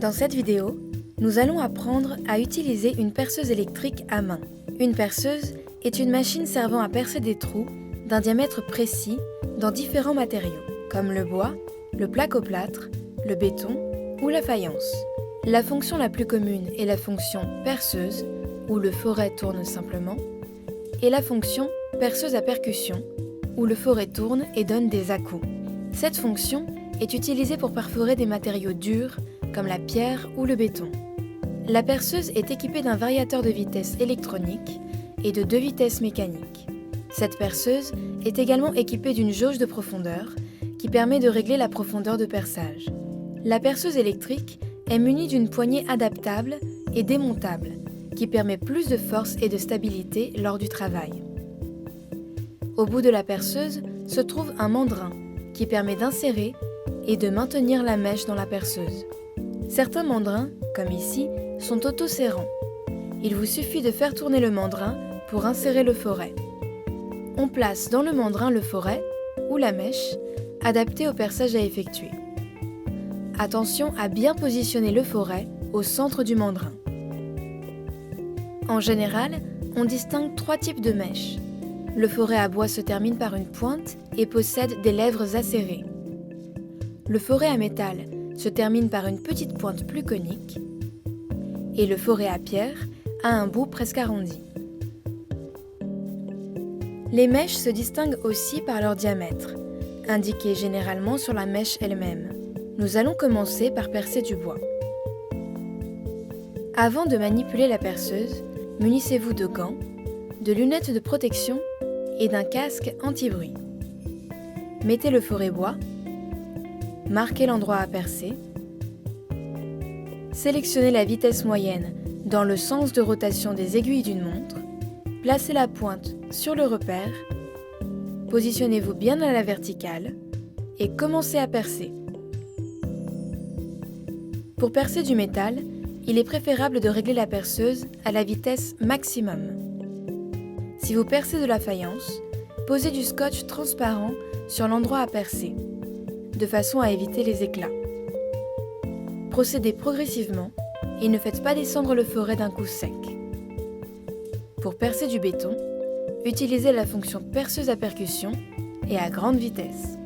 Dans cette vidéo, nous allons apprendre à utiliser une perceuse électrique à main. Une perceuse est une machine servant à percer des trous d'un diamètre précis dans différents matériaux, comme le bois, le placoplâtre, le béton ou la faïence. La fonction la plus commune est la fonction perceuse, où le foret tourne simplement, et la fonction perceuse à percussion, où le foret tourne et donne des à-coups. Cette fonction est utilisée pour perforer des matériaux durs, comme la pierre ou le béton. La perceuse est équipée d'un variateur de vitesse électronique et de 2 vitesses mécaniques. Cette perceuse est également équipée d'une jauge de profondeur qui permet de régler la profondeur de perçage. La perceuse électrique est munie d'une poignée adaptable et démontable qui permet plus de force et de stabilité lors du travail. Au bout de la perceuse se trouve un mandrin qui permet d'insérer et de maintenir la mèche dans la perceuse. Certains mandrins, comme ici, sont auto-serrants. Il vous suffit de faire tourner le mandrin pour insérer le foret. On place dans le mandrin le foret ou la mèche adaptée au perçage à effectuer. Attention à bien positionner le foret au centre du mandrin. En général, on distingue 3 types de mèches. Le foret à bois se termine par une pointe et possède des lèvres acérées. Le foret à métal se termine par une petite pointe plus conique. Et le foret à pierre a un bout presque arrondi. Les mèches se distinguent aussi par leur diamètre, indiqué généralement sur la mèche elle-même. Nous allons commencer par percer du bois. Avant de manipuler la perceuse, munissez-vous de gants, de lunettes de protection et d'un casque anti-bruit. Mettez le foret bois, marquez l'endroit à percer, sélectionnez la vitesse moyenne dans le sens de rotation des aiguilles d'une montre, placez la pointe sur le repère, positionnez-vous bien à la verticale et commencez à percer. Pour percer du métal, il est préférable de régler la perceuse à la vitesse maximum. Si vous percez de la faïence, posez du scotch transparent sur l'endroit à percer, de façon à éviter les éclats. Procédez progressivement et ne faites pas descendre le foret d'un coup sec. Pour percer du béton, utilisez la fonction perceuse à percussion et à grande vitesse.